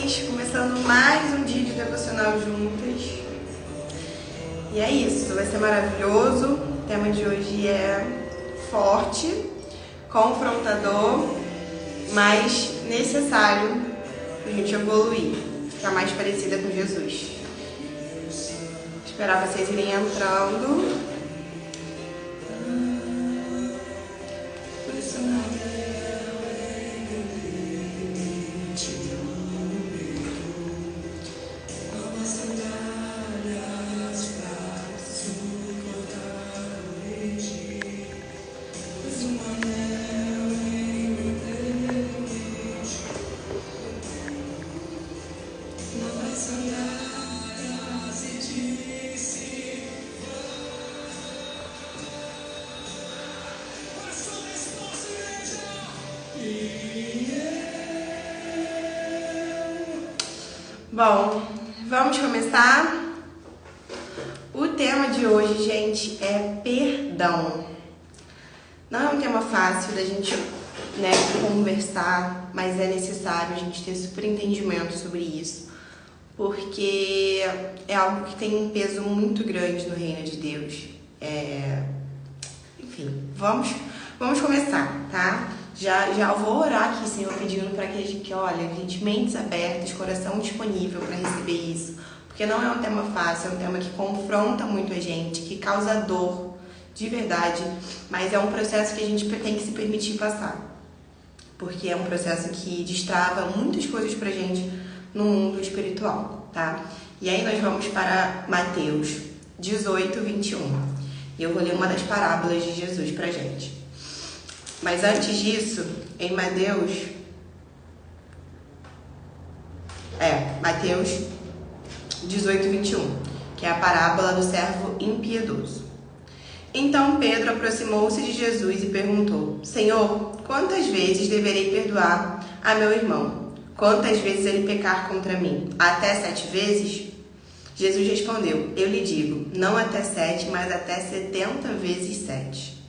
nós, começando mais um dia de devocional juntas. E é isso, vai ser maravilhoso. O tema de hoje é forte, confrontador, mas necessário para a gente evoluir, ficar mais parecida com Jesus. Esperar vocês irem entrando. Bom, vamos começar. O tema de hoje, gente, é perdão. Não é um tema fácil da gente, conversar, mas é necessário a gente ter super entendimento sobre isso, porque é algo que tem um peso muito grande no reino de Deus. Enfim, vamos começar, tá? Já vou orar aqui, Senhor, pedindo para que olha, gente, mentes abertas, coração disponível para receber isso. Porque não é um tema fácil, é um tema que confronta muito a gente, que causa dor, de verdade. Mas é um processo que a gente tem que se permitir passar. Porque é um processo que destrava muitas coisas pra gente no mundo espiritual, tá? E aí nós vamos para Mateus 18, 21. E eu vou ler uma das parábolas de Jesus pra gente. Mas antes disso, em Mateus 18, 21, que é a parábola do servo impiedoso. Então Pedro aproximou-se de Jesus e perguntou: Senhor, quantas vezes deverei perdoar a meu irmão? Quantas vezes ele pecar contra mim? Até 7 vezes? Jesus respondeu: Eu lhe digo, não até 7, mas até 70 vezes 7.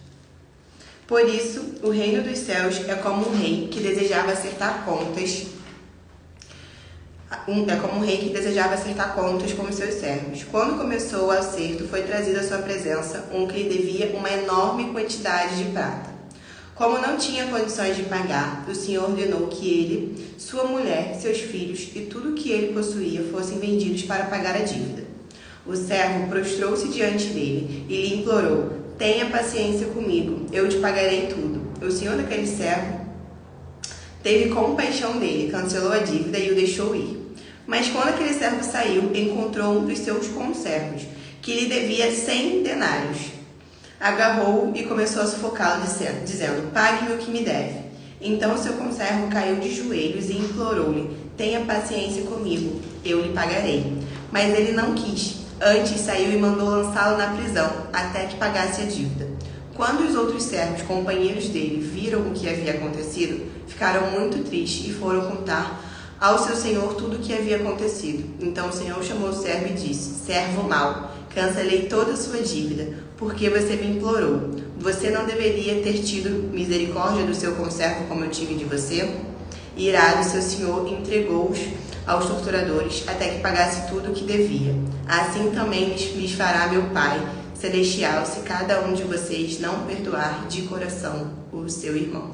Por isso, o reino dos céus é como um rei que desejava acertar contas. Com os seus servos. Quando começou o acerto, foi trazido à sua presença um que lhe devia uma enorme quantidade de prata. Como não tinha condições de pagar, o Senhor ordenou que ele, sua mulher, seus filhos e tudo o que ele possuía fossem vendidos para pagar a dívida. O servo prostrou-se diante dele e lhe implorou: Tenha paciência comigo, eu te pagarei tudo. O senhor daquele servo teve compaixão dele, cancelou a dívida e o deixou ir. Mas quando aquele servo saiu, encontrou um dos seus conservos, que lhe devia 100 denários. Agarrou-o e começou a sufocá-lo, dizendo: Pague-me o que me deve. Então seu conservo caiu de joelhos e implorou-lhe: Tenha paciência comigo, eu lhe pagarei. Mas ele não quis. Antes saiu e mandou lançá-lo na prisão, até que pagasse a dívida. Quando os outros servos, companheiros dele, viram o que havia acontecido, ficaram muito tristes e foram contar ao seu senhor tudo o que havia acontecido. Então o senhor chamou o servo e disse: Servo mau, cancelei toda a sua dívida, porque você me implorou. Você não deveria ter tido misericórdia do seu conservo como eu tive de você? Irado, seu senhor entregou-os aos torturadores até que pagasse tudo o que devia. Assim também lhes fará meu Pai Celestial, se cada um de vocês não perdoar de coração o seu irmão.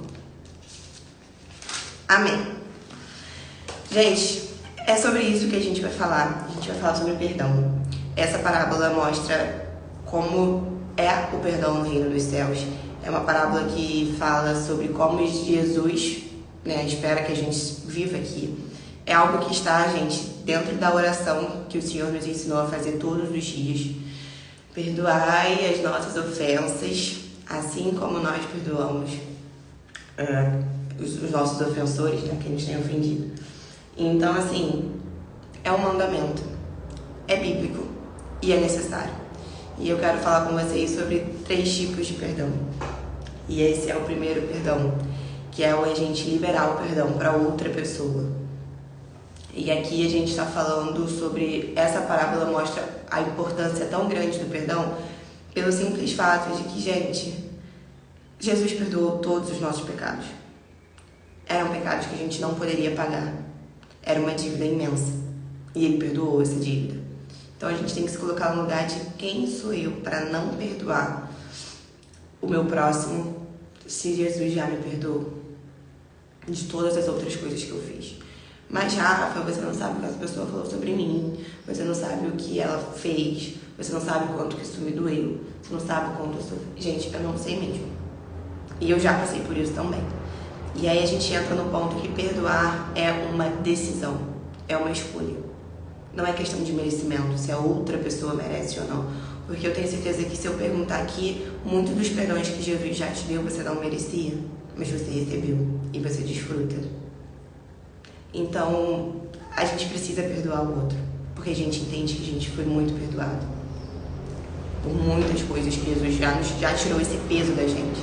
Amém. Gente, é sobre isso que a gente vai falar. A gente vai falar sobre perdão. Essa parábola mostra como é o perdão no reino dos céus. É uma parábola que fala sobre como Jesus, espera que a gente viva aqui. É algo que está, gente, dentro da oração que o Senhor nos ensinou a fazer todos os dias. Perdoai as nossas ofensas, assim como nós perdoamos os nossos ofensores, que eles têm ofendido. Então, assim, é um mandamento, é bíblico e é necessário. E eu quero falar com vocês sobre 3 tipos de perdão. E esse é o primeiro perdão, que é a gente liberar o perdão para outra pessoa. E aqui a gente está falando sobre... Essa parábola mostra a importância tão grande do perdão pelo simples fato de que, gente, Jesus perdoou todos os nossos pecados. Eram pecados que a gente não poderia pagar. Era uma dívida imensa. E ele perdoou essa dívida. Então a gente tem que se colocar no lugar de quem sou eu para não perdoar o meu próximo, se Jesus já me perdoou de todas as outras coisas que eu fiz. Mas, Rafa, você não sabe o que essa pessoa falou sobre mim, você não sabe o que ela fez, você não sabe o quanto que isso me doeu, você não sabe o quanto eu sofri. Gente, eu não sei mesmo. E eu já passei por isso também. E aí a gente entra no ponto que perdoar é uma decisão, é uma escolha. Não é questão de merecimento, se a outra pessoa merece ou não. Porque eu tenho certeza que se eu perguntar aqui, muitos dos perdões que Jesus já te deu, você não merecia, mas você recebeu e você desfruta. Então, a gente precisa perdoar o outro, porque a gente entende que a gente foi muito perdoado por muitas coisas que Jesus já tirou esse peso da gente.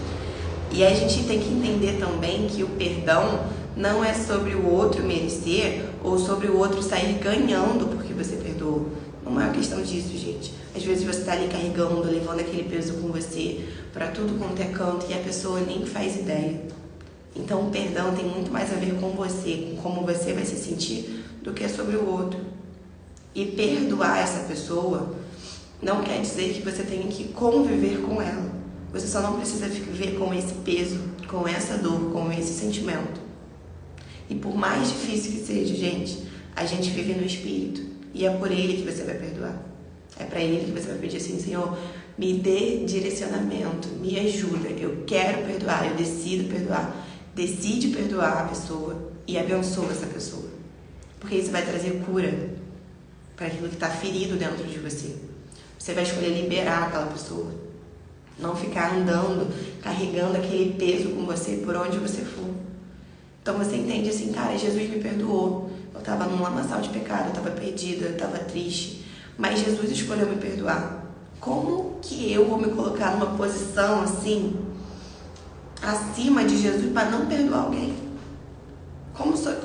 E aí a gente tem que entender também que o perdão não é sobre o outro merecer ou sobre o outro sair ganhando porque você perdoou. Não é uma questão disso, gente. Às vezes você está ali carregando, levando aquele peso com você para tudo quanto é canto e a pessoa nem faz ideia. Então o perdão tem muito mais a ver com você, com como você vai se sentir, do que sobre o outro. E perdoar essa pessoa não quer dizer que você tenha que conviver com ela. Você só não precisa viver com esse peso, com essa dor, com esse sentimento. E por mais difícil que seja, gente, a gente vive no Espírito. E é por Ele que você vai perdoar. É para Ele que você vai pedir assim: Senhor, me dê direcionamento, me ajuda. Eu quero perdoar, eu decido perdoar. Decide perdoar a pessoa e abençoa essa pessoa. Porque isso vai trazer cura para aquilo que está ferido dentro de você. Você vai escolher liberar aquela pessoa. Não ficar andando, carregando aquele peso com você por onde você for. Então você entende assim: cara, Jesus me perdoou. Eu estava num lamaçal de pecado, eu estava perdida, eu estava triste. Mas Jesus escolheu me perdoar. Como que eu vou me colocar numa posição assim, acima de Jesus, para não perdoar alguém?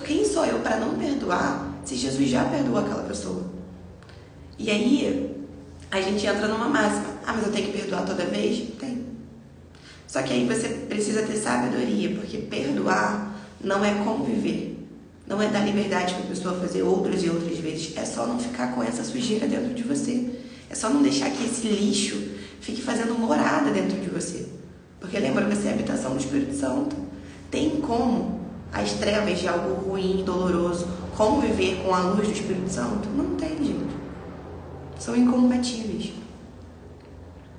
Quem sou eu para não perdoar se Jesus já perdoou aquela pessoa? E aí a gente entra numa máxima: ah, mas eu tenho que perdoar toda vez? Tem. Só que aí você precisa ter sabedoria, porque perdoar não é conviver. Não é dar liberdade para a pessoa fazer outras e outras vezes. É só não ficar com essa sujeira dentro de você. É só não deixar que esse lixo fique fazendo morada dentro de você. Porque lembra, você é a habitação do Espírito Santo. Tem como as trevas de algo ruim, doloroso, conviver com a luz do Espírito Santo? Não tem, gente. São incompatíveis.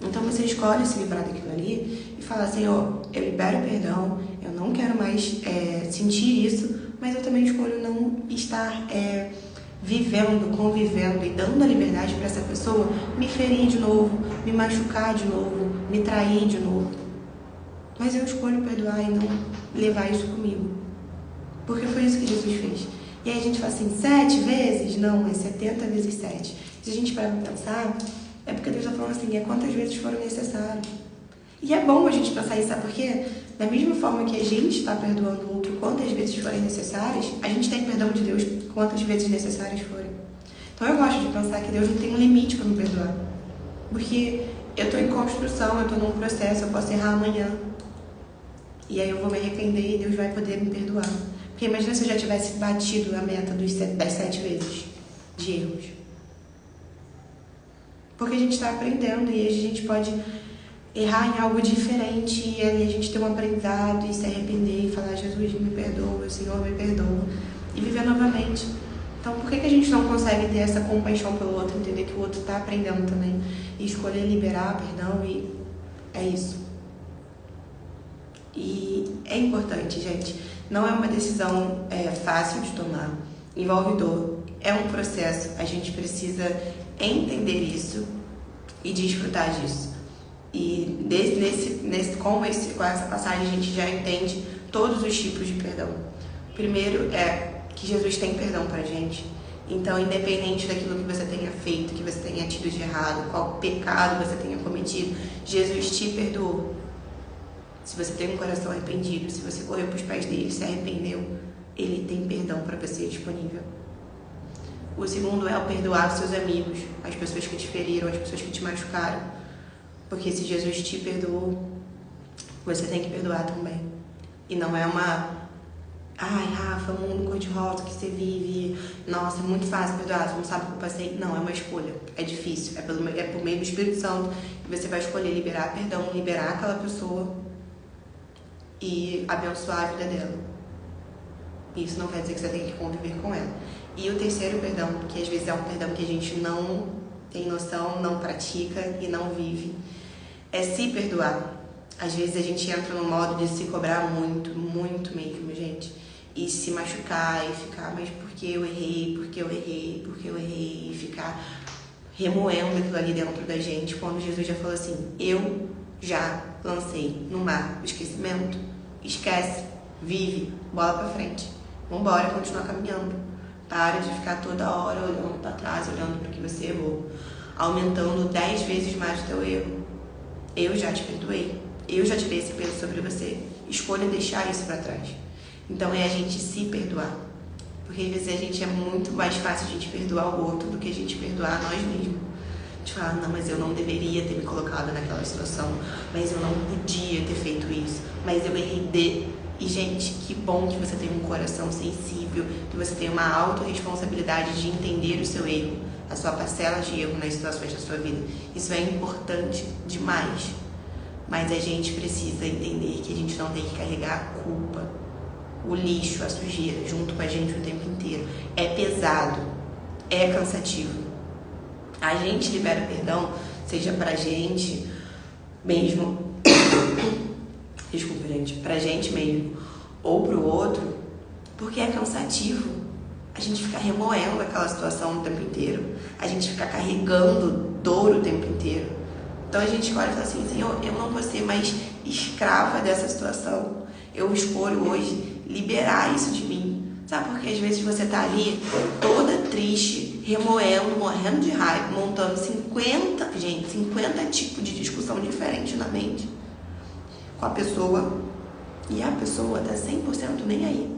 Então você escolhe se livrar daquilo ali e fala: Senhor, eu libero perdão, eu não quero mais sentir isso, mas eu também escolho não estar vivendo, convivendo e dando a liberdade para essa pessoa me ferir de novo, me machucar de novo, me trair de novo. Mas eu escolho perdoar e não levar isso comigo, porque foi isso que Jesus fez. E aí a gente fala assim: 7 vezes? Não, é 70 vezes 7. Se a gente parar para pensar, é porque Deus está falando assim: é quantas vezes foram necessárias. E é bom a gente pensar isso, sabe por quê? Da mesma forma que a gente está perdoando o outro quantas vezes forem necessárias, a gente tem perdão de Deus quantas vezes necessárias forem. Então eu gosto de pensar que Deus não tem um limite para me perdoar. Porque eu estou em construção, eu estou num processo, eu posso errar amanhã. E aí eu vou me arrepender e Deus vai poder me perdoar. Porque imagina se eu já tivesse batido a meta das 7 vezes de erros. Porque a gente está aprendendo e a gente pode errar em algo diferente e aí a gente ter um aprendizado e se arrepender e falar: Jesus, me perdoa, Senhor, me perdoa, e viver novamente. Então por que a gente não consegue ter essa compaixão pelo outro, entender que o outro está aprendendo também e escolher liberar perdão? E é isso. E é importante, gente, não é uma decisão fácil de tomar, envolve dor, é um processo, a gente precisa entender isso e desfrutar disso. E com essa passagem a gente já entende todos os tipos de perdão. Primeiro é que Jesus tem perdão pra gente. Então, independente daquilo que você tenha feito, que você tenha tido de errado, qual pecado você tenha cometido, Jesus te perdoou. Se você tem um coração arrependido, se você correu para os pés dele, se arrependeu, ele tem perdão para você disponível. O segundo é o perdoar os seus amigos, as pessoas que te feriram, as pessoas que te machucaram. Porque se Jesus te perdoou, você tem que perdoar também. E não é Ai, Rafa, mundo cor-de-rosa que você vive. Nossa, é muito fácil perdoar, você não sabe o que eu passei. Não, é uma escolha. É difícil. É por meio do Espírito Santo que você vai escolher liberar perdão, liberar aquela pessoa e abençoar a vida dela. Isso não quer dizer que você tem que conviver com ela. E o terceiro perdão, que às vezes é um perdão que a gente não tem noção, não pratica e não vive, é se perdoar. Às vezes a gente entra no modo de se cobrar muito, muito mesmo, gente. E se machucar e ficar, mas por que eu errei, por que eu errei, por que eu errei? E ficar remoendo aquilo ali dentro da gente, quando Jesus já falou assim, eu já lancei no mar o esquecimento. Esquece, vive, bola pra frente. Vambora, continua caminhando. Para de ficar toda hora olhando pra trás, olhando pro que você errou. Aumentando 10 vezes mais o teu erro. Eu já te perdoei. Eu já tirei esse peso sobre você. Escolha deixar isso pra trás. Então é a gente se perdoar. Porque às vezes a gente é muito mais fácil a gente perdoar o outro do que a gente perdoar nós mesmos. A gente fala, não, mas eu não deveria ter me colocado naquela situação. Mas eu não podia ter feito isso. Mas eu errei E, gente, que bom que você tem um coração sensível, que você tem uma autorresponsabilidade de entender o seu erro, a sua parcela de erro nas situações da sua vida. Isso é importante demais. Mas a gente precisa entender que a gente não tem que carregar a culpa, o lixo, a sujeira junto com a gente o tempo inteiro. É pesado, é cansativo. A gente libera perdão, seja pra gente mesmo, desculpa, gente, pra gente mesmo ou pro outro, porque é cansativo. A gente ficar remoendo aquela situação o tempo inteiro, a gente ficar carregando dor o tempo inteiro. Então a gente escolhe e fala assim, Senhor, eu não vou ser mais escrava dessa situação. Eu escolho hoje liberar isso de mim. Sabe, porque às vezes você tá ali toda triste, remoendo, morrendo de raiva, montando 50 tipos de discussão diferente na mente com a pessoa, e a pessoa tá 100% nem aí.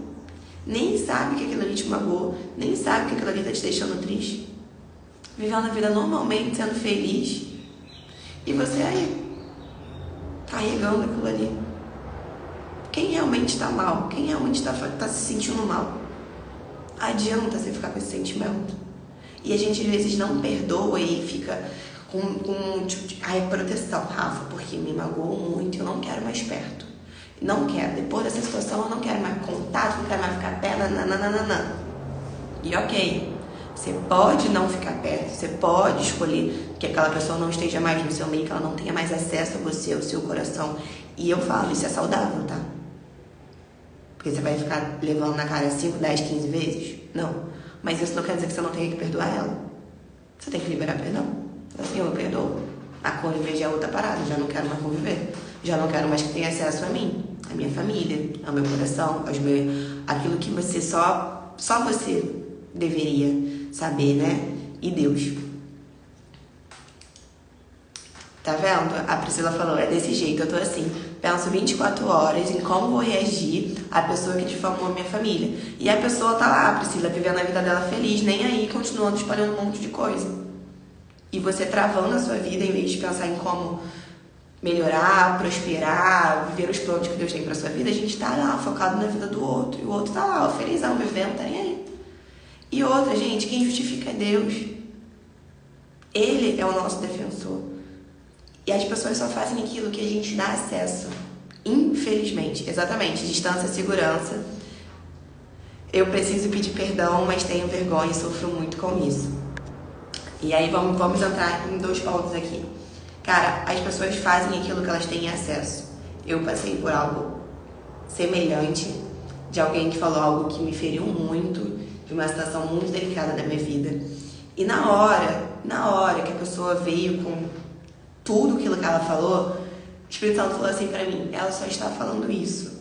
Nem sabe que aquilo ali te magoou, nem sabe que aquilo ali tá te deixando triste. Vivendo a vida normalmente, sendo feliz, e você aí, carregando aquilo ali. Quem realmente tá mal? Quem realmente tá se sentindo mal? Adianta você ficar com esse sentimento. E a gente às vezes não perdoa e fica com tipo de proteção, Rafa, porque me magoou muito, eu não quero mais perto. Não quero, depois dessa situação eu não quero mais contato, não quero mais ficar perto, nananana. E ok, você pode não ficar perto, você pode escolher que aquela pessoa não esteja mais no seu meio, que ela não tenha mais acesso a você, ao seu coração. E eu falo, isso é saudável, tá? Porque você vai ficar levando na cara 5, 10, 15 vezes? Não. Mas isso não quer dizer que você não tenha que perdoar ela. Você tem que liberar perdão. Assim, eu perdoo. A conviver é outra parada, já não quero mais conviver. Já não quero mais que tenha acesso a mim, a minha família, ao meu coração, aquilo que você só você deveria saber, né? E Deus. Tá vendo? A Priscila falou, é desse jeito, eu tô assim. Penso 24 horas em como vou reagir à pessoa que difamou a minha família. E a pessoa tá lá, a Priscila, vivendo a vida dela feliz, nem aí, continuando espalhando um monte de coisa. E você travando a sua vida em vez de pensar em como melhorar, prosperar, viver os planos que Deus tem pra sua vida, a gente tá lá, focado na vida do outro. E o outro tá lá, ó, felizão, vivendo, tá nem aí. E outra, gente, quem justifica é Deus. Ele é o nosso defensor. E as pessoas só fazem aquilo que a gente dá acesso. Infelizmente. Exatamente. Distância, segurança. Eu preciso pedir perdão, mas tenho vergonha e sofro muito com isso. E aí vamos entrar em 2 pontos aqui. Cara, as pessoas fazem aquilo que elas têm acesso. Eu passei por algo semelhante, de alguém que falou algo que me feriu muito, de uma situação muito delicada da minha vida. E na hora que a pessoa veio com tudo aquilo que ela falou, o Espírito Santo falou assim pra mim, ela só está falando isso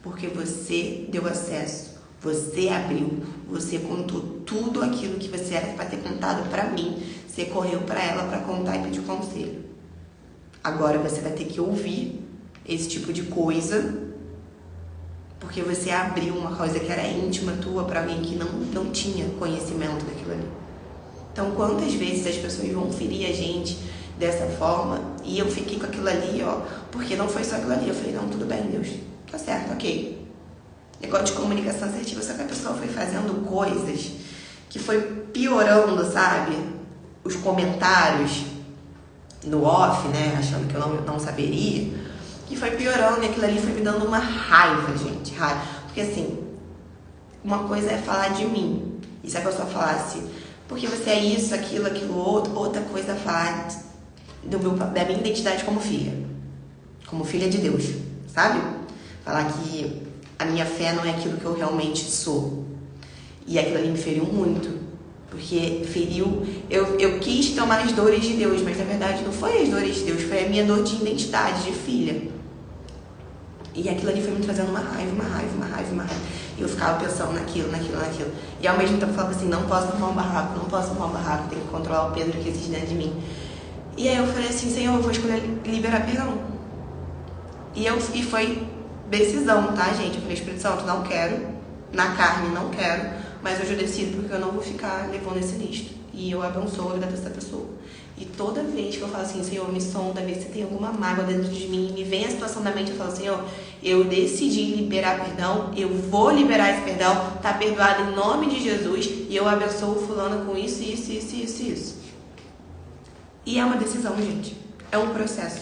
porque você deu acesso, você abriu, você contou tudo aquilo que você era pra ter contado pra mim, você correu pra ela pra contar e pedir conselho. Agora você vai ter que ouvir esse tipo de coisa porque você abriu uma coisa que era íntima tua pra alguém que não tinha conhecimento daquilo ali. Então quantas vezes as pessoas vão ferir a gente dessa forma, e eu fiquei com aquilo ali, ó, porque não foi só aquilo ali. Eu falei, não, tudo bem, Deus, tá certo, ok. negócio de comunicação assertiva, só que a pessoa foi fazendo coisas que foi piorando, sabe? Os comentários no off, né? Achando que eu não saberia. Que foi piorando e aquilo ali foi me dando uma raiva, gente. Raiva. Porque assim, uma coisa é falar de mim. E se a pessoa falasse, porque você é isso, aquilo outro, outra coisa é falar da minha identidade como filha de Deus, sabe? Falar que a minha fé não é aquilo que eu realmente sou. E aquilo ali me feriu muito, porque feriu, eu quis tomar as dores de Deus, mas na verdade não foi as dores de Deus, foi a minha dor de identidade, de filha. E aquilo ali foi me trazendo uma raiva. E eu ficava pensando naquilo. E ao mesmo tempo eu falava assim, não posso arrumar um barraco, tenho que controlar o Pedro que existe dentro de mim. E aí eu falei assim, Senhor, eu vou escolher liberar perdão. E foi decisão, tá, gente? Eu falei, Espírito Santo, não quero, na carne não quero, mas hoje eu decido porque eu não vou ficar levando esse lixo. E eu abençoo a vida dessa pessoa. E toda vez que eu falo assim, Senhor, me sonda, vê se tem alguma mágoa dentro de mim, me vem a situação da mente, eu falo, Senhor, eu decidi liberar perdão, eu vou liberar esse perdão, tá perdoado em nome de Jesus, e eu abençoo o fulano com isso. E é uma decisão, gente. É um processo.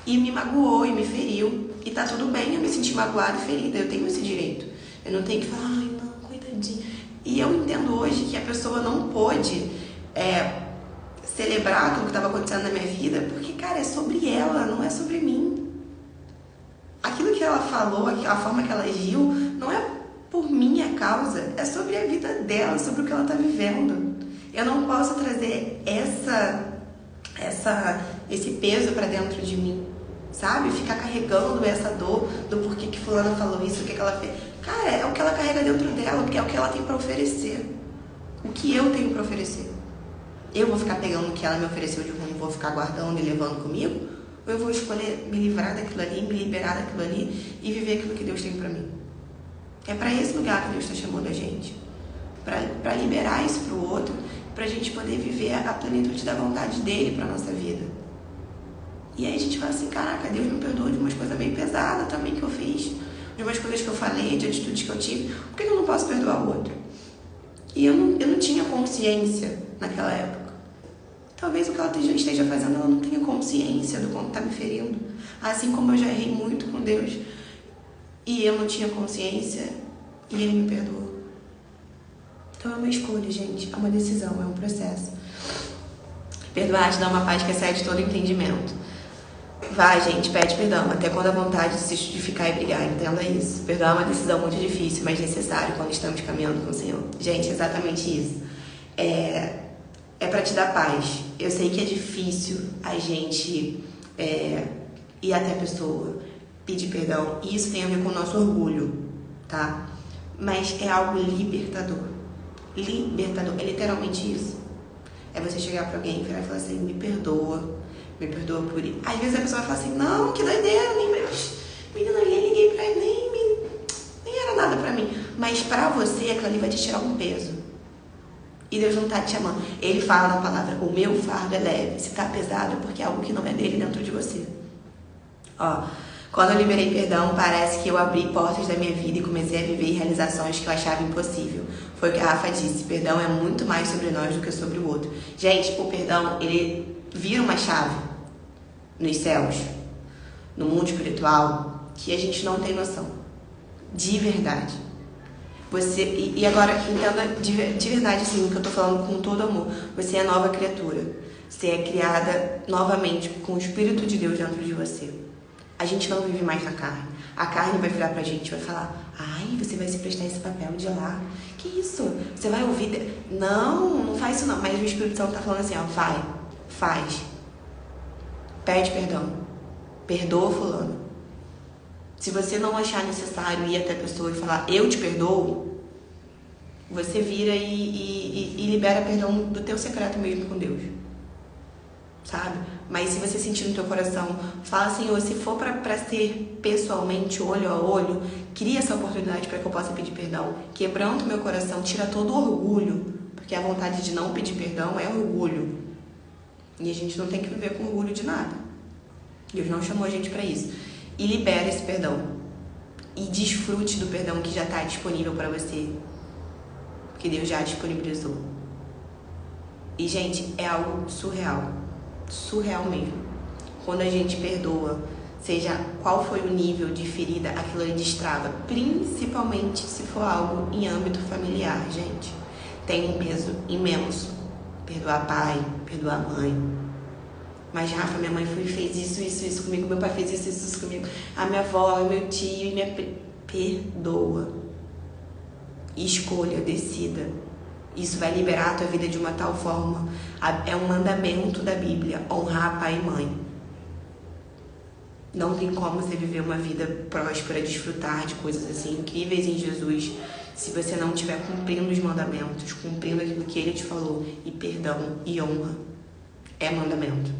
E me magoou e me feriu. E tá tudo bem eu me sentir magoada e ferida. Eu tenho esse direito. Eu não tenho que falar, ai, não, coitadinho. E eu entendo hoje que a pessoa não pôde celebrar aquilo que estava acontecendo na minha vida, porque, cara, é sobre ela, não é sobre mim. Aquilo que ela falou, a forma que ela agiu, não é por minha causa, é sobre a vida dela, sobre o que ela tá vivendo. Eu não posso trazer esse peso pra dentro de mim, sabe? Ficar carregando essa dor do porquê que fulana falou isso, o que ela fez. Cara, é o que ela carrega dentro dela, porque é o que ela tem pra oferecer. O que eu tenho pra oferecer? Eu vou ficar pegando o que ela me ofereceu de ruim, vou ficar guardando e levando comigo? Ou eu vou escolher me livrar daquilo ali, me liberar daquilo ali e viver aquilo que Deus tem pra mim? É pra esse lugar que Deus tá chamando a gente. Pra liberar isso pro outro, pra gente poder viver a plenitude da vontade dele pra nossa vida. E aí a gente fala assim, caraca, Deus me perdoa de umas coisas meio pesadas também que eu fiz, de umas coisas que eu falei, de atitudes que eu tive. Por que eu não posso perdoar o outro? E eu não tinha consciência naquela época. Talvez o que ela esteja fazendo, ela não tenha consciência do quanto tá me ferindo. Assim como eu já errei muito com Deus e eu não tinha consciência e Ele me perdoou. Então é uma escolha, gente. É uma decisão, é um processo. Perdoar te dá uma paz que excede todo entendimento. Vai, gente, pede perdão, até quando a vontade de se justificar e brigar, entenda isso. Perdoar é uma decisão muito difícil, mas necessária quando estamos caminhando com o Senhor. Gente, exatamente isso. É pra te dar paz. Eu sei que é difícil a gente ir até a pessoa, pedir perdão, e isso tem a ver com o nosso orgulho, tá? Mas é algo libertador. Libertador, é literalmente isso. É você chegar pra alguém, virar e falar assim, me perdoa por isso. Às vezes a pessoa vai falar assim, não, que doideira, menina, eu liguei pra ele, nem era nada pra mim. Mas pra você, aquilo ali vai te tirar um peso. E Deus não tá te chamando. Ele fala na palavra, o meu fardo é leve. Se tá pesado é porque é algo que não é dele dentro de você. Ó, quando eu liberei perdão, parece que eu abri portas da minha vida e comecei a viver realizações que eu achava impossível. Foi o que a Rafa disse, perdão é muito mais sobre nós do que sobre o outro. Gente, o perdão, ele vira uma chave nos céus, no mundo espiritual, que a gente não tem noção. De verdade. E agora, entenda de verdade, assim, o que eu tô falando com todo amor. Você é nova criatura. Você é criada novamente com o Espírito de Deus dentro de você. A gente não vive mais na carne. A carne vai virar pra gente e vai falar, ai, você vai se prestar esse papel de lá. Que isso? Você vai ouvir... Não faz isso não. Mas o Espírito Santo tá falando assim, ó, faz. Pede perdão. Perdoa fulano. Se você não achar necessário ir até a pessoa e falar, eu te perdoo, você vira e libera perdão do teu secreto mesmo com Deus. Sabe? Mas se você sentir no teu coração, fala, Senhor, se for pra ser pessoalmente, olho a olho, cria essa oportunidade para que eu possa pedir perdão. Quebrando o meu coração, tira todo o orgulho, porque a vontade de não pedir perdão é orgulho. E a gente não tem que viver com orgulho de nada. Deus não chamou a gente para isso. E libera esse perdão. e desfrute do perdão que já está disponível para você, que Deus já disponibilizou. E, gente, é algo surreal. Surreal mesmo. Quando a gente perdoa, seja qual foi o nível de ferida, aquilo ali destrava. Principalmente se for algo em âmbito familiar, gente. Tem um peso imenso. Perdoar pai, perdoar mãe. Mas, Rafa, minha mãe fez isso comigo. Meu pai fez isso comigo. A minha avó, meu tio, perdoa. Escolha, decida. Isso vai liberar a tua vida de uma tal forma. É um mandamento da Bíblia, honrar pai e mãe. Não tem como você viver uma vida próspera, desfrutar de coisas assim incríveis em Jesus, se você não estiver cumprindo os mandamentos, cumprindo aquilo que Ele te falou. E perdão e honra é mandamento.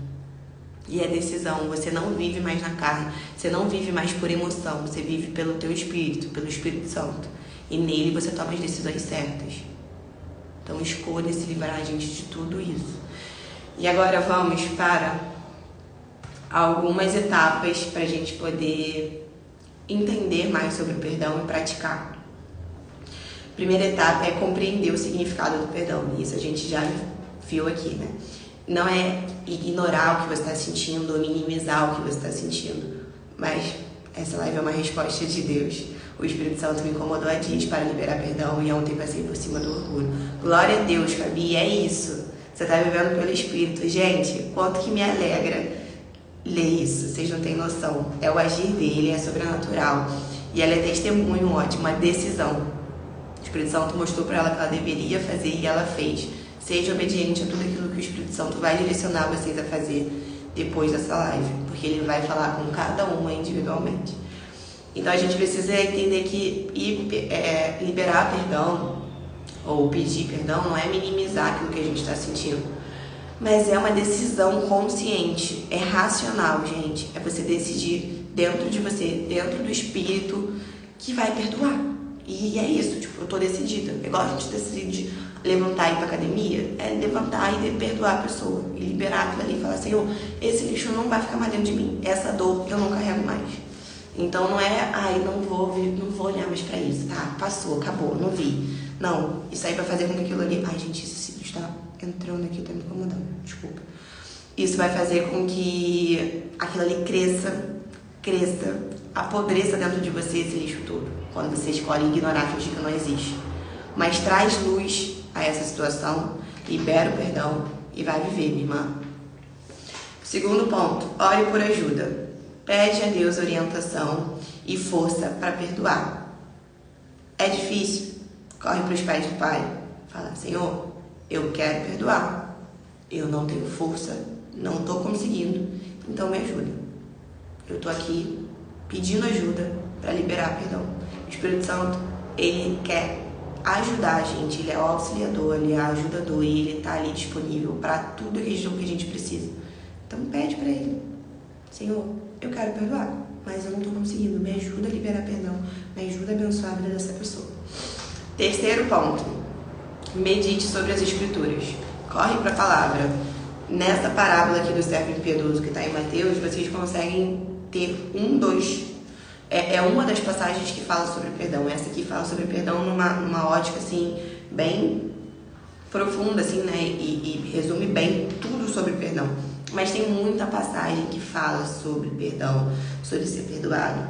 E é decisão. Você não vive mais na carne, você não vive mais por emoção, você vive pelo teu Espírito, pelo Espírito Santo. E nele você toma as decisões certas. Então escolha se livrar, gente, de tudo isso. E agora vamos para algumas etapas para a gente poder entender mais sobre o perdão e praticar. A primeira etapa é compreender o significado do perdão. Isso a gente já viu aqui, né? Não é ignorar o que você está sentindo ou minimizar o que você está sentindo. Mas essa live é uma resposta de Deus. O Espírito Santo me incomodou há dias para liberar perdão e ontem passei por cima do orgulho. Glória a Deus, Fabi, é isso. Você está vivendo pelo Espírito. Gente, quanto que me alegra ler isso. Vocês não têm noção. É o agir dele, é sobrenatural. E ela é testemunho ótimo, uma decisão. O Espírito Santo mostrou para ela que ela deveria fazer e ela fez. Seja obediente a tudo aquilo que o Espírito Santo vai direcionar vocês a fazer depois dessa live. Porque ele vai falar com cada uma individualmente. Então a gente precisa entender que liberar perdão ou pedir perdão não é minimizar aquilo que a gente está sentindo, mas é uma decisão consciente, é racional, gente. É você decidir dentro de você, dentro do espírito, que vai perdoar. E é isso, tipo, eu tô decidida. É igual a gente decide levantar e ir pra academia, é levantar e perdoar a pessoa, e liberar aquilo ali e falar, Senhor, esse lixo não vai ficar mais dentro de mim, essa dor eu não carrego mais. Então não é, não vou olhar mais pra isso, tá? Passou, acabou, não vi. Não, isso aí vai fazer com que aquilo ali... Ai, gente, esse cílio está entrando aqui, tá me incomodando, desculpa. Isso vai fazer com que aquilo ali cresça, apodreça dentro de você esse lixo todo. Quando você escolhe ignorar, fingir que não existe. Mas traz luz a essa situação, libera o perdão e vai viver, minha irmã. Segundo ponto, ore por ajuda. Pede a Deus orientação e força para perdoar. É difícil? Corre para os pés do Pai. Fala, Senhor, eu quero perdoar. Eu não tenho força, não estou conseguindo, então me ajuda. Eu estou aqui pedindo ajuda para liberar perdão. O Espírito Santo, ele quer ajudar a gente, ele é o auxiliador, ele é o ajudador e ele está ali disponível para tudo aquilo que a gente precisa. Então pede para ele, Senhor, eu quero perdoar, mas eu não estou conseguindo, me ajuda a liberar perdão, me ajuda a abençoar a vida dessa pessoa. Terceiro ponto, medite sobre as escrituras, corre para a palavra. Nessa parábola aqui do servo impiedoso que está em Mateus, vocês conseguem ter é uma das passagens que fala sobre perdão. Essa aqui fala sobre perdão numa ótica assim bem profunda, assim, né? E resume bem tudo sobre perdão. Mas tem muita passagem que fala sobre perdão, sobre ser perdoado,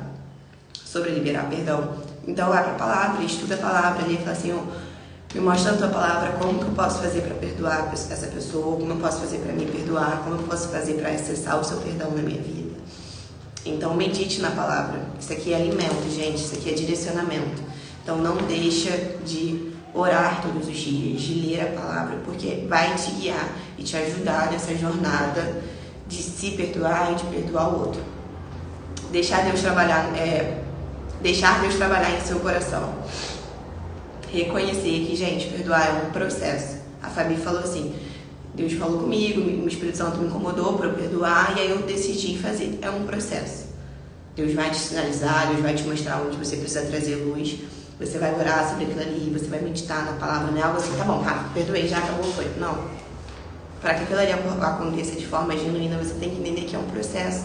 sobre liberar perdão. Então vai para a palavra, estuda a palavra ali e fala assim, me mostra a tua palavra, como que eu posso fazer para perdoar essa pessoa, como eu posso fazer para me perdoar, como eu posso fazer para acessar o seu perdão na minha vida. Então medite na palavra. Isso aqui é alimento, gente, isso aqui é direcionamento. Então não deixa de orar todos os dias, de ler a palavra, porque vai te guiar e te ajudar nessa jornada de se perdoar e de perdoar o outro. Deixar Deus trabalhar em seu coração. Reconhecer que, gente, perdoar é um processo. A Fabi falou assim, Deus falou comigo, o Espírito Santo me incomodou para eu perdoar, e aí eu decidi fazer. É um processo. Deus vai te sinalizar, Deus vai te mostrar onde você precisa trazer luz. Você vai orar sobre aquilo ali, você vai meditar na palavra, não é algo assim, tá bom, Rafa, perdoei, já acabou, foi. Não. Para que aquilo ali aconteça de forma genuína, você tem que entender que é um processo.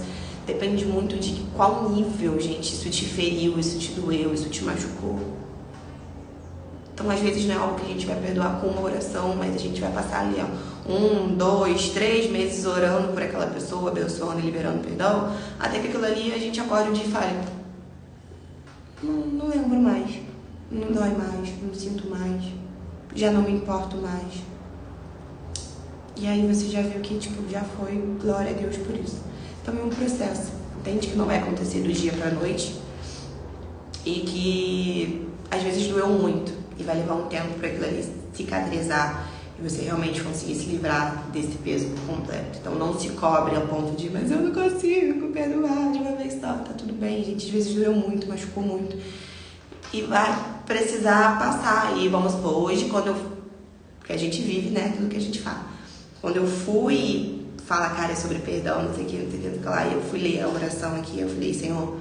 Depende muito de qual nível, gente, isso te feriu, isso te doeu, isso te machucou. Então, às vezes, não é algo que a gente vai perdoar com uma oração, mas a gente vai passar ali, ó, 1, 2, 3 meses orando por aquela pessoa, abençoando e liberando perdão, até que aquilo ali a gente acorde um dia e fale: não lembro mais, não dói mais, não sinto mais, já não me importo mais. E aí você já viu que, já foi, glória a Deus por isso. Então é um processo, entende que não vai acontecer do dia pra noite e que às vezes doeu muito e vai levar um tempo para aquilo ali cicatrizar e você realmente conseguir se livrar desse peso por completo. Então não se cobre ao ponto de, mas eu não consigo perdoar de uma vez só. Tá tudo bem, gente, às vezes doeu muito, machucou muito e vai precisar passar. E vamos supor, hoje porque a gente vive, né, tudo que a gente fala. Quando eu fui falar, cara, sobre perdão, não sei o que, não sei o que lá, e eu fui ler a oração aqui, eu falei: Senhor,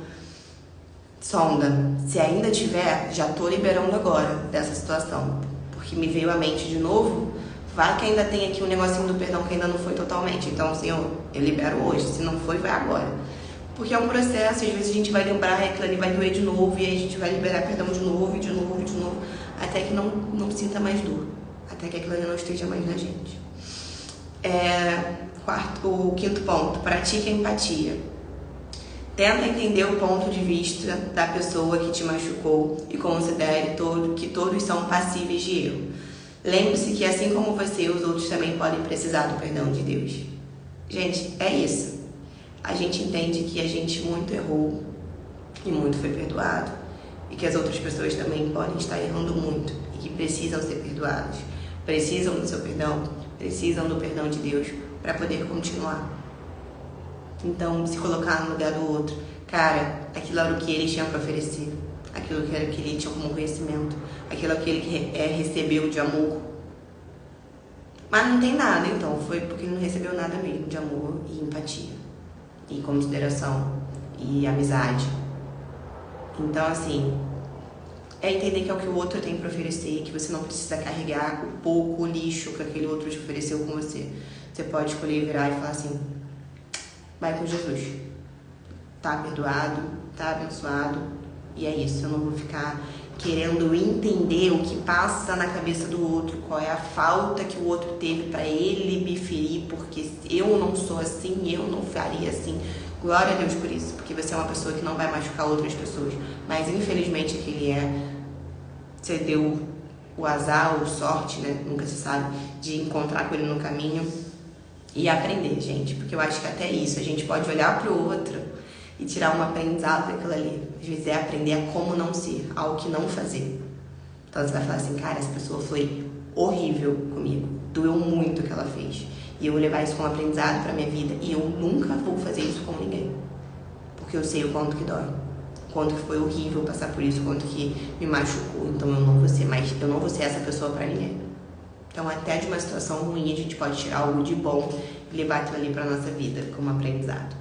sonda, se ainda tiver, já tô liberando agora dessa situação, porque me veio à mente de novo, vai que ainda tem aqui um negocinho do perdão que ainda não foi totalmente. Então, Senhor, eu libero hoje, se não foi, vai agora. Porque é um processo, às vezes a gente vai lembrar e aquilo ali vai doer de novo, e aí a gente vai liberar perdão de novo, e de novo, e de novo, até que não sinta mais dor, até que aquilo ali não esteja mais na gente. O quinto ponto, pratique a empatia. Tenta entender o ponto de vista da pessoa que te machucou e considere que todos são passíveis de erro. Lembre-se que assim como você, os outros também podem precisar do perdão de Deus. Gente, é isso. A gente entende que a gente muito errou e muito foi perdoado, e que as outras pessoas também podem estar errando muito e que precisam ser perdoadas, precisam do seu perdão, precisam do perdão de Deus para poder continuar. Então, se colocar no lugar do outro, cara, aquilo era o que ele tinha para oferecer, aquilo que era o que ele tinha como conhecimento, aquilo que ele recebeu de amor. Mas não tem nada, então, foi porque ele não recebeu nada mesmo de amor e empatia, e consideração, e amizade. Então, assim, é entender que é o que o outro tem para oferecer, que você não precisa carregar o pouco, o lixo que aquele outro te ofereceu com você. Você pode escolher virar e falar assim: vai com Jesus, tá perdoado, tá abençoado, e é isso. Eu não vou ficar querendo entender o que passa na cabeça do outro, qual é a falta que o outro teve para ele me ferir, porque eu não sou assim, eu não faria assim. Glória a Deus por isso, porque você é uma pessoa que não vai machucar outras pessoas, mas infelizmente aquele você deu o azar ou sorte, né, nunca se sabe, de encontrar com ele no caminho e aprender, gente, porque eu acho que até isso, a gente pode olhar pro outro e tirar um aprendizado daquilo ali. Às vezes é aprender a como não ser, ao que não fazer. Então você vai falar assim: cara, essa pessoa foi horrível comigo, doeu muito o que ela fez, e eu vou levar isso como aprendizado pra minha vida, e eu nunca vou fazer isso com ninguém, porque eu sei o quanto que dói, o quanto que foi horrível passar por isso, o quanto que me machucou. Então eu não vou ser essa pessoa pra ninguém. Então, até de uma situação ruim, a gente pode tirar algo de bom e levar aquilo ali pra nossa vida como aprendizado.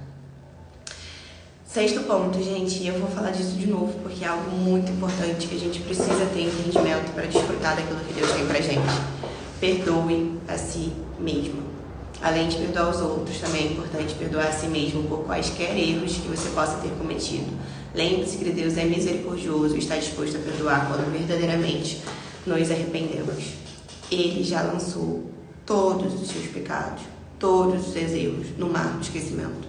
Sexto ponto, gente, eu vou falar disso de novo porque é algo muito importante que a gente precisa ter entendimento para desfrutar daquilo que Deus tem pra gente. Perdoe a si mesmo. Além de perdoar os outros, também é importante perdoar a si mesmo por quaisquer erros que você possa ter cometido. Lembre-se que Deus é misericordioso e está disposto a perdoar quando verdadeiramente nos arrependemos. Ele já lançou todos os seus pecados, todos os seus erros no mar do esquecimento.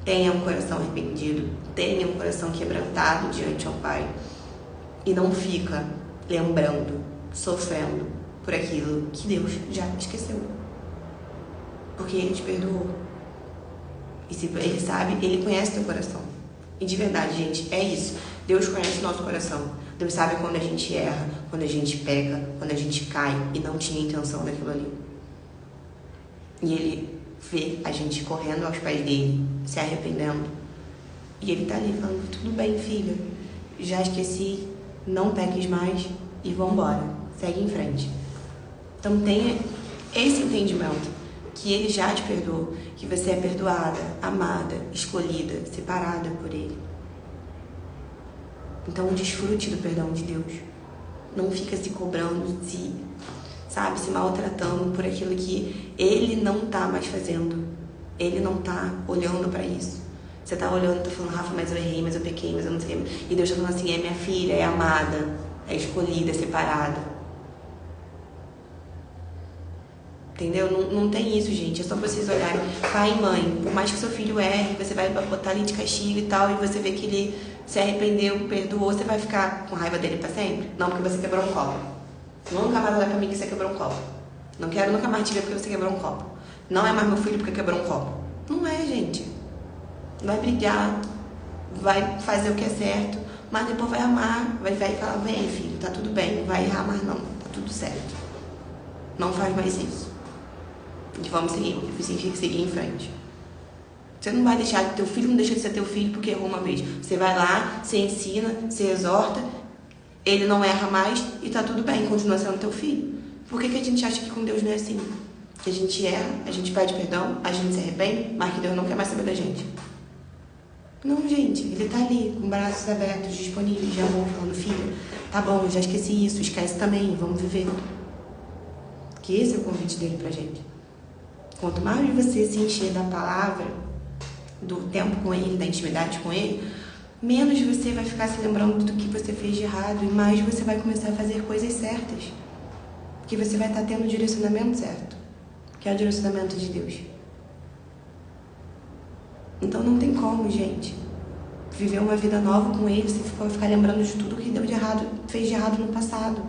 Tenha um coração arrependido, tenha um coração quebrantado diante ao Pai. E não fica lembrando, sofrendo por aquilo que Deus já esqueceu. Porque Ele te perdoou. E se Ele sabe, Ele conhece teu coração. E de verdade, gente, é isso. Deus conhece o nosso coração. Deus sabe quando a gente erra, quando a gente peca, quando a gente cai e não tinha intenção daquilo ali. E Ele vê a gente correndo aos pés dele, se arrependendo. E Ele tá ali falando: tudo bem, filha, já esqueci, não peques mais e vambora, segue em frente. Então tenha esse entendimento, que Ele já te perdoou, que você é perdoada, amada, escolhida, separada por Ele. Então desfrute do perdão de Deus. Não fica se cobrando, se maltratando por aquilo que Ele não tá mais fazendo. Ele não tá olhando para isso. Você tá olhando, tá falando, Rafa, mas eu errei, mas eu pequei, mas eu não sei. E Deus tá falando assim, é minha filha, é amada, é escolhida, é separada. Entendeu? Não tem isso, gente. É só vocês olharem. Pai e mãe, por mais que seu filho erre, você vai botar ali de castigo e tal, e você vê que ele se arrependeu, perdoou, você vai ficar com raiva dele pra sempre? Não, porque você quebrou um copo. Nunca mais olha pra mim que você quebrou um copo. Não quero nunca mais te ver porque você quebrou um copo. Não é mais meu filho porque quebrou um copo. Não é, gente. Vai brigar, vai fazer o que é certo, mas depois vai amar, vai falar, vem filho, tá tudo bem, não vai errar mais não, tá tudo certo. Não faz mais isso. E vamos seguir, você tem que seguir em frente. Você não vai deixar que teu filho não deixa de ser teu filho porque errou uma vez. Você vai lá, você ensina, você exorta, ele não erra mais e tá tudo bem, continua sendo teu filho. Por que a gente acha que com Deus não é assim? Que a gente erra, a gente pede perdão, a gente se arrepende, mas que Deus não quer mais saber da gente. Não, gente, ele tá ali, com braços abertos, disponíveis, de amor, falando, filho, tá bom, já esqueci isso, esquece também, vamos viver. Que esse é o convite dele pra gente. Quanto mais você se encher da palavra, do tempo com ele, da intimidade com ele, menos você vai ficar se lembrando do que você fez de errado e mais você vai começar a fazer coisas certas. Porque você vai estar tendo o direcionamento certo, que é o direcionamento de Deus. Então não tem como, gente, viver uma vida nova com ele, você ficar lembrando de tudo que deu de errado, fez de errado no passado.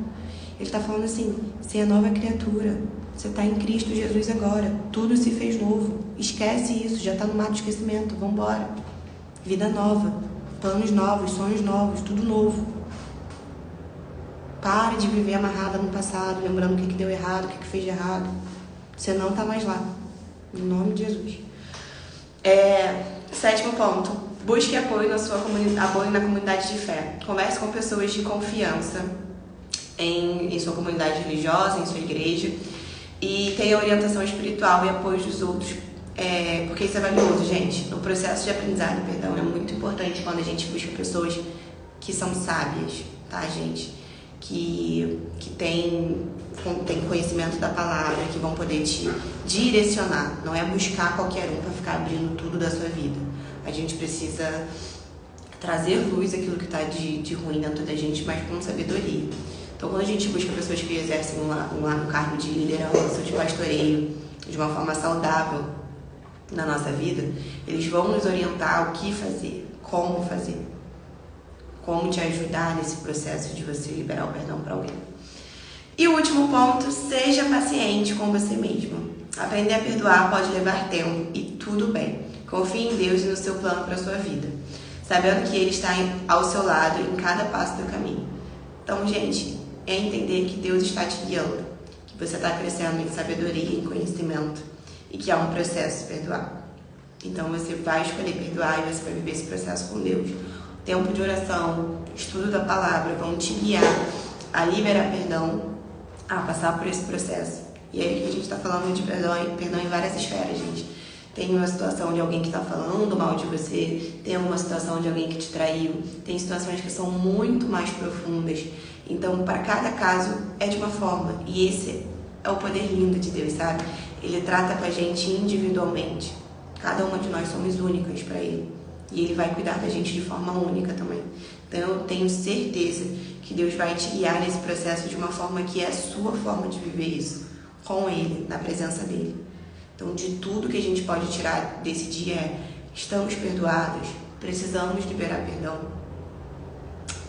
Ele está falando assim, você é nova criatura, você está em Cristo Jesus agora, tudo se fez novo, esquece isso, já está no mar do esquecimento, vambora. Vida nova, planos novos, sonhos novos, tudo novo. Pare de viver amarrada no passado, lembrando o que deu errado, o que fez de errado. Você não está mais lá, em nome de Jesus. Sétimo ponto, busque apoio na comunidade de fé. Converse com pessoas de confiança em sua comunidade religiosa, em sua igreja, e tenha orientação espiritual e apoio dos outros, porque isso é valioso, gente. No processo de aprendizado e perdão é muito importante quando a gente busca pessoas que são sábias, tá, gente? Que tem conhecimento da palavra, que vão poder te direcionar. Não é buscar qualquer um para ficar abrindo tudo da sua vida. A gente precisa trazer luz àquilo que está de ruim dentro da gente, mas com sabedoria. Então, quando a gente busca pessoas que exercem um cargo de liderança, de pastoreio, de uma forma saudável na nossa vida, eles vão nos orientar o que fazer, como te ajudar nesse processo de você liberar o perdão para alguém. E o último ponto, seja paciente com você mesmo. Aprender a perdoar pode levar tempo e tudo bem. Confie em Deus e no seu plano para a sua vida, sabendo que Ele está ao seu lado em cada passo do caminho. Então, gente, é entender que Deus está te guiando, que você está crescendo em sabedoria, em conhecimento e que há um processo de perdoar. Então, você vai escolher perdoar e você vai viver esse processo com Deus. Tempo de oração, estudo da palavra vão te guiar a liberar perdão, a passar por esse processo. E aí que a gente está falando de perdão em várias esferas, gente. Tem uma situação de alguém que está falando mal de você, tem uma situação de alguém que te traiu, tem situações que são muito mais profundas. Então, para cada caso é de uma forma. E esse é o poder lindo de Deus, sabe? Ele trata com a gente individualmente. Cada uma de nós somos únicas para Ele. E Ele vai cuidar da gente de forma única também. Então, eu tenho certeza que Deus vai te guiar nesse processo de uma forma que é a sua forma de viver isso. Com Ele, na presença dEle. Então, de tudo que a gente pode tirar desse dia estamos perdoados, precisamos liberar perdão.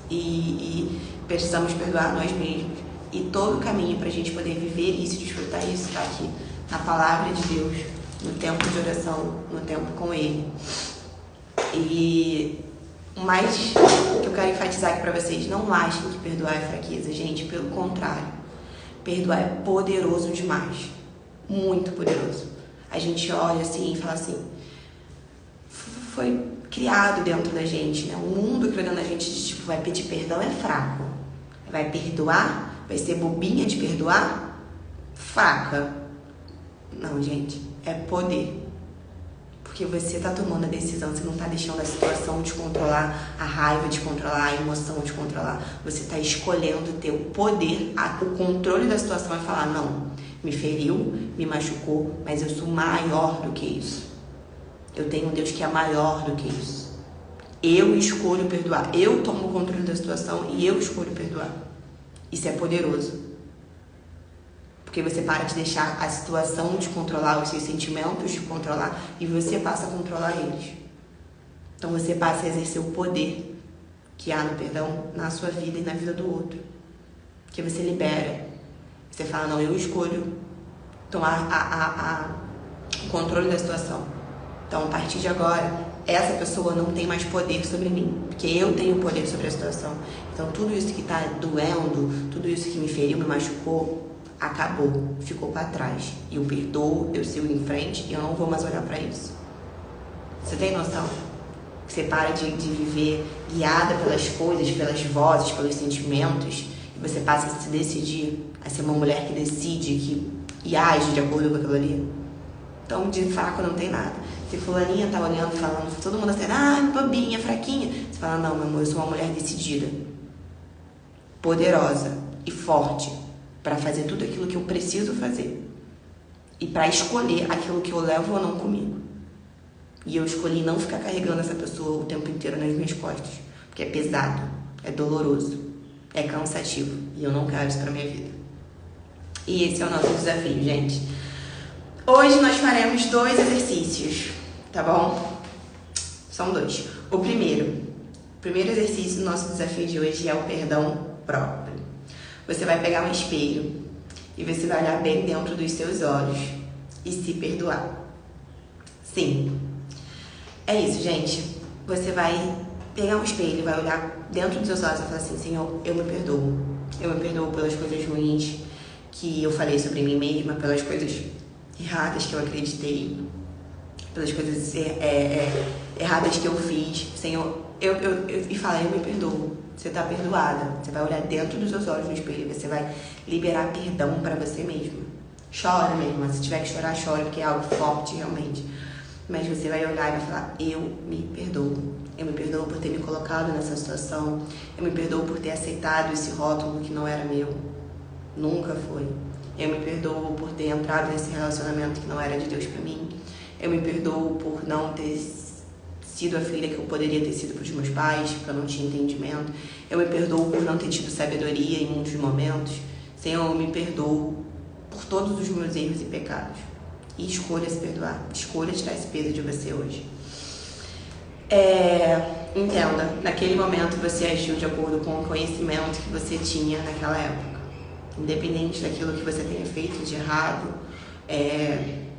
E precisamos perdoar nós mesmos. E todo o caminho para a gente poder viver isso, desfrutar isso, está aqui. Na palavra de Deus, no tempo de oração, no tempo com Ele. E o mais que eu quero enfatizar aqui para vocês, não achem que perdoar é fraqueza, gente, pelo contrário. Perdoar é poderoso demais, muito poderoso. A gente olha assim e fala assim, foi criado dentro da gente, né? O mundo criou dentro da gente de tipo, vai pedir perdão é fraco. Vai perdoar? Vai ser bobinha de perdoar? Fraca. Não, gente, é poder. Porque você está tomando a decisão, você não está deixando a situação te controlar, a raiva te controlar, a emoção te controlar. Você está escolhendo ter o poder, o controle da situação e falar, não, me feriu, me machucou, mas eu sou maior do que isso. Eu tenho um Deus que é maior do que isso. Eu escolho perdoar. Eu tomo o controle da situação e eu escolho perdoar. Isso é poderoso. Porque você para de deixar a situação de controlar os seus sentimentos, de controlar, e você passa a controlar eles. Então você passa a exercer o poder que há no perdão na sua vida e na vida do outro. Que você libera. Você fala, não, eu escolho tomar o controle da situação. Então, a partir de agora, essa pessoa não tem mais poder sobre mim, porque eu tenho poder sobre a situação. Então, tudo isso que está doendo, tudo isso que me feriu, me machucou, acabou, ficou para trás. E eu perdoo, eu sigo em frente e eu não vou mais olhar para isso. Você tem noção? Você para de viver guiada pelas coisas, pelas vozes, pelos sentimentos, e você passa a se decidir, a ser uma mulher que decide e age de acordo com aquilo ali. Então, de fraco não tem nada. Se fulaninha tá olhando, falando, todo mundo assim, bobinha, fraquinha. Você fala, não, meu amor, eu sou uma mulher decidida, poderosa e forte para fazer tudo aquilo que eu preciso fazer e para escolher aquilo que eu levo ou não comigo. E eu escolhi não ficar carregando essa pessoa o tempo inteiro nas minhas costas, porque é pesado, é doloroso, é cansativo e eu não quero isso pra minha vida. E esse é o nosso desafio, gente. Hoje nós faremos 2 exercícios, tá bom? São 2. O primeiro exercício do nosso desafio de hoje é o perdão próprio. Você vai pegar um espelho e você vai olhar bem dentro dos seus olhos e se perdoar. Sim, é isso, gente. Você vai pegar um espelho, vai olhar dentro dos seus olhos e falar assim, Senhor, eu me perdoo. Eu me perdoo pelas coisas ruins que eu falei sobre mim mesma, pelas coisas erradas que eu acreditei, pelas coisas erradas que eu fiz. Senhor, e fala, eu me perdoo. Você tá perdoada. Você vai olhar dentro dos seus olhos no espelho e você vai liberar perdão pra você mesma. Chora mesmo, se tiver que chorar, chora, porque é algo forte realmente. Mas você vai olhar e vai falar, eu me perdoo. Eu me perdoo por ter me colocado nessa situação. Eu me perdoo por ter aceitado esse rótulo que não era meu. Nunca foi. Eu me perdoo por ter entrado nesse relacionamento que não era de Deus pra mim. Eu me perdoo por não ter sido a filha que eu poderia ter sido pros meus pais, porque eu não tinha entendimento. Eu me perdoo por não ter tido sabedoria em muitos momentos. Senhor, eu me perdoo por todos os meus erros e pecados. E escolha se perdoar. Escolha tirar esse peso de você hoje. Entenda, naquele momento você agiu de acordo com o conhecimento que você tinha naquela época. Independente daquilo que você tenha feito de errado,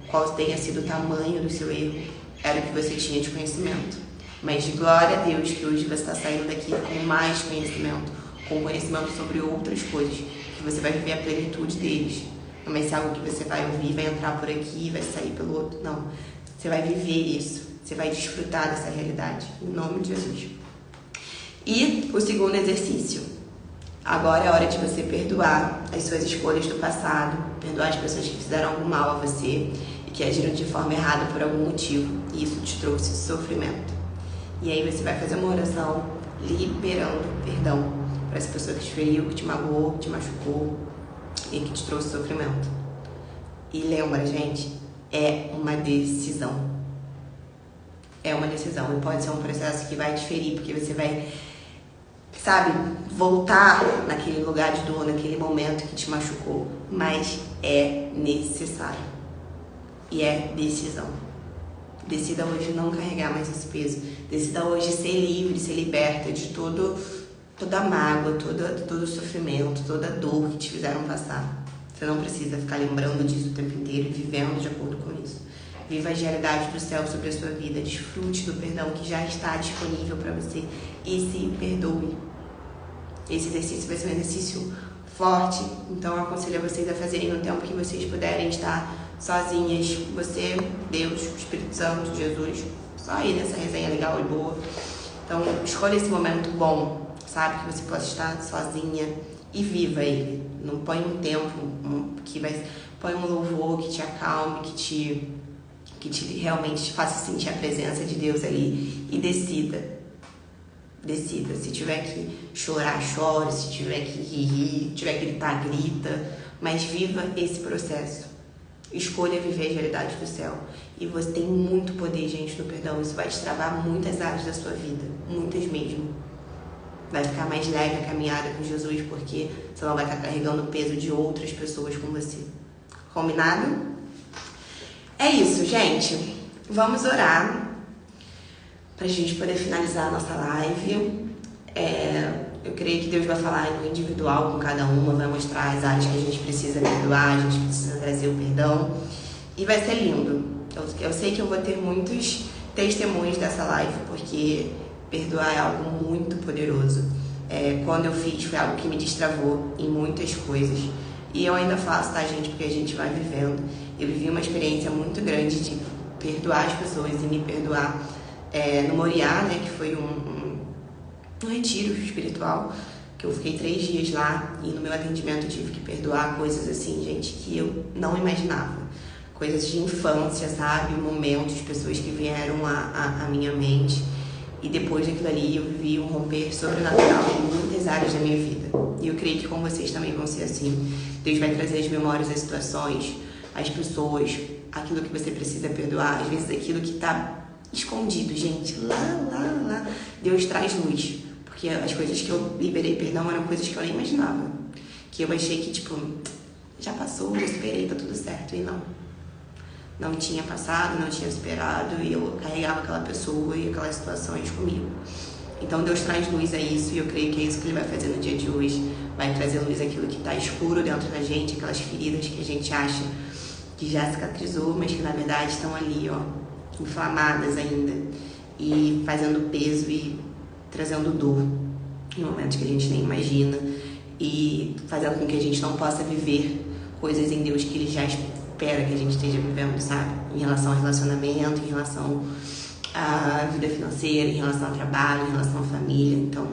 qual tenha sido o tamanho do seu erro, era o que você tinha de conhecimento. Mas de glória a Deus que hoje você está saindo daqui com mais conhecimento, com conhecimento sobre outras coisas, que você vai viver a plenitude deles. Não vai ser algo que você vai ouvir, vai entrar por aqui e vai sair pelo outro. Não. Você vai viver isso. Você vai desfrutar dessa realidade. Em nome de Jesus. E o segundo exercício. Agora é hora de você perdoar as suas escolhas do passado. Perdoar as pessoas que fizeram algum mal a você e que agiram de forma errada por algum motivo. E isso te trouxe sofrimento. E aí você vai fazer uma oração liberando perdão para essa pessoa que te feriu, que te magoou, que te machucou e que te trouxe sofrimento. E lembra, gente, é uma decisão. É uma decisão. E pode ser um processo que vai te ferir, porque você vai, voltar naquele lugar de dor, naquele momento que te machucou. Mas é necessário. E é decisão. Decida hoje não carregar mais esse peso. Decida hoje ser livre, ser liberta de toda a mágoa, todo o sofrimento, toda a dor que te fizeram passar. Você não precisa ficar lembrando disso o tempo inteiro e vivendo de acordo com isso. Viva as realidades do céu sobre a sua vida. Desfrute do perdão que já está disponível para você e se perdoe. Esse exercício vai ser um exercício forte, então eu aconselho a vocês a fazerem no tempo que vocês puderem estar sozinhas. Você, Deus, o Espírito Santo, Jesus, só aí nessa resenha legal e boa. Então escolha esse momento bom, que você possa estar sozinha e viva ele. Não põe um tempo põe um louvor que te acalme, que te realmente te faça sentir a presença de Deus ali e decida. Se tiver que chorar, chore, se tiver que rir, se tiver que gritar, grita, mas viva esse processo. Escolha viver as realidades do céu. E você tem muito poder, gente, no perdão. Isso vai destravar muitas áreas da sua vida. Muitas mesmo. Vai ficar mais leve a caminhada com Jesus, porque você não vai estar carregando o peso de outras pessoas com você. Combinado? É isso, gente. Vamos orar pra gente poder finalizar a nossa live. Eu creio que Deus vai falar no individual com cada uma, vai mostrar as áreas que a gente precisa perdoar, a gente precisa trazer o perdão. E vai ser lindo. Eu sei que eu vou ter muitos testemunhos dessa live, porque perdoar é algo muito poderoso. Quando eu fiz, foi algo que me destravou em muitas coisas. E eu ainda faço, tá, gente? Porque a gente vai vivendo. Eu vivi uma experiência muito grande de perdoar as pessoas e me perdoar no Moriá, né? Que foi um retiro espiritual, que eu fiquei 3 dias lá. E no meu atendimento eu tive que perdoar coisas assim, gente, que eu não imaginava. Coisas de infância, sabe? Momentos, pessoas que vieram à minha mente. E depois daquilo ali eu vivi um romper sobrenatural em muitas áreas da minha vida. E eu creio que com vocês também vão ser assim. Deus vai trazer as memórias, as situações, as pessoas, aquilo que você precisa perdoar. Às vezes aquilo que está escondido, gente, lá. Deus traz luz. Porque as coisas que eu liberei perdão eram coisas que eu nem imaginava. Que eu achei que, tipo, já passou, já superei, tá tudo certo. E não tinha passado, não tinha superado, e eu carregava aquela pessoa e aquelas situações comigo. Então Deus traz luz a isso, e eu creio que é isso que Ele vai fazer no dia de hoje. Vai trazer luz àquilo que está escuro dentro da gente, aquelas feridas que a gente acha que já cicatrizou, mas que na verdade estão ali, ó, inflamadas ainda, e fazendo peso e trazendo dor em momentos que a gente nem imagina, e fazendo com que a gente não possa viver coisas em Deus que Ele já espera que a gente esteja vivendo, sabe? Em relação ao relacionamento, em relação à vida financeira, em relação ao trabalho, em relação à família. Então,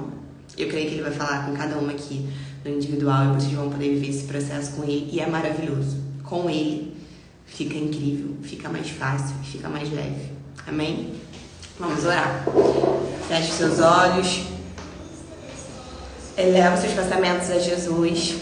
eu creio que Ele vai falar com cada uma aqui no individual, e vocês vão poder viver esse processo com Ele, e é maravilhoso. Com Ele fica incrível, fica mais fácil, fica mais leve. Amém? Vamos orar. Feche os seus olhos. Eleva os seus pensamentos a Jesus.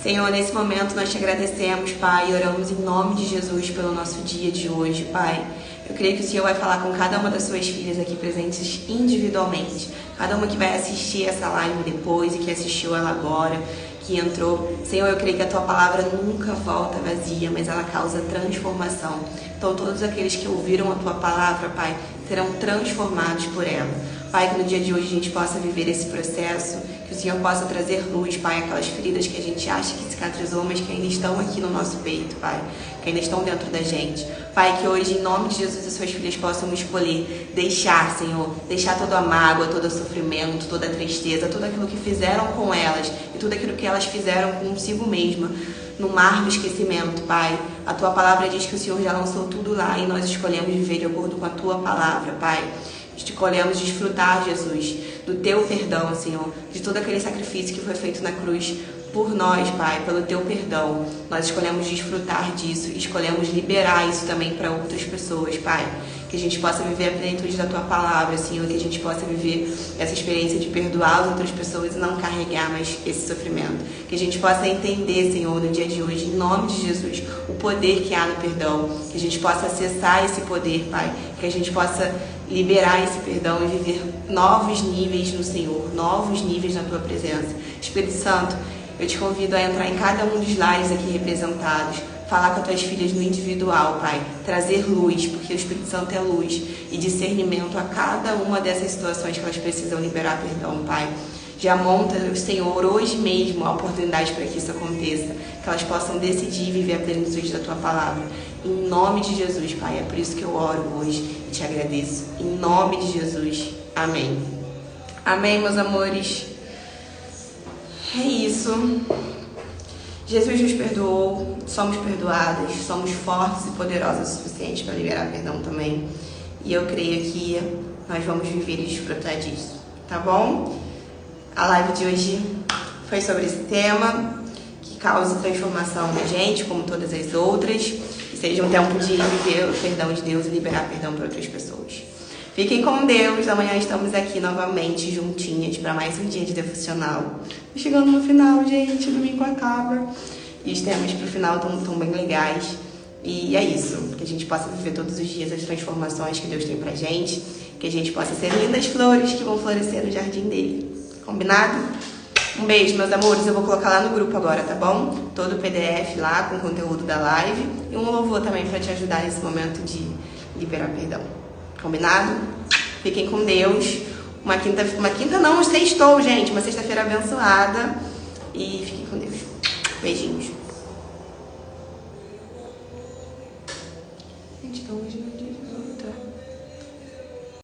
Senhor, nesse momento nós te agradecemos, Pai, e oramos em nome de Jesus pelo nosso dia de hoje, Pai. Eu creio que o Senhor vai falar com cada uma das suas filhas aqui presentes individualmente. Cada uma que vai assistir essa live depois e que assistiu ela agora, que entrou. Senhor, eu creio que a Tua palavra nunca volta vazia, mas ela causa transformação. Então todos aqueles que ouviram a Tua palavra, Pai, serão transformados por ela. Pai, que no dia de hoje a gente possa viver esse processo, que o Senhor possa trazer luz, Pai, aquelas feridas que a gente acha que cicatrizou, mas que ainda estão aqui no nosso peito, Pai, que ainda estão dentro da gente. Pai, que hoje, em nome de Jesus, as suas filhas possam escolher deixar, Senhor, deixar toda a mágoa, todo o sofrimento, toda a tristeza, tudo aquilo que fizeram com elas e tudo aquilo que elas fizeram consigo mesma, no mar do esquecimento, Pai. A Tua palavra diz que o Senhor já lançou tudo lá e nós escolhemos viver de acordo com a Tua palavra, Pai. Escolhemos desfrutar, Jesus, do Teu perdão, Senhor, de todo aquele sacrifício que foi feito na cruz por nós, Pai, pelo Teu perdão. Nós escolhemos desfrutar disso, escolhemos liberar isso também para outras pessoas, Pai. Que a gente possa viver a plenitude da Tua palavra, Senhor, que a gente possa viver essa experiência de perdoar as outras pessoas e não carregar mais esse sofrimento. Que a gente possa entender, Senhor, no dia de hoje, em nome de Jesus, o poder que há no perdão. Que a gente possa acessar esse poder, Pai. Que a gente possa liberar esse perdão e viver novos níveis no Senhor, novos níveis na Tua presença. Espírito Santo, eu te convido a entrar em cada um dos lares aqui representados, falar com as tuas filhas no individual, Pai, trazer luz, porque o Espírito Santo é luz, e discernimento a cada uma dessas situações que elas precisam liberar perdão, Pai. Já monta, Senhor, hoje mesmo a oportunidade para que isso aconteça, que elas possam decidir viver a plenitude da Tua palavra. Em nome de Jesus, Pai, é por isso que eu oro hoje e te agradeço. Em nome de Jesus. Amém. Amém, meus amores. É isso. Jesus nos perdoou, somos perdoadas, somos fortes e poderosas o suficiente para liberar perdão também. E eu creio que nós vamos viver e desfrutar disso, tá bom? A live de hoje foi sobre esse tema, que causa transformação na gente, como todas as outras, que seja um tempo de viver o perdão de Deus e liberar perdão para outras pessoas. Fiquem com Deus, amanhã estamos aqui novamente juntinhas para mais um dia de devocional. Chegando no final, gente, domingo acaba. E os temas pro final estão bem legais. E é isso, que a gente possa viver todos os dias as transformações que Deus tem pra gente, que a gente possa ser lindas flores que vão florescer no jardim dele. Combinado? Um beijo, meus amores. Eu vou colocar lá no grupo agora, tá bom? Todo o PDF lá com o conteúdo da live e um louvor também pra te ajudar nesse momento de liberar perdão. Combinado? Fiquem com Deus. Uma quinta não, sextou, gente. Uma sexta-feira abençoada. E fiquem com Deus. Beijinhos. Gente, então hoje não é dia.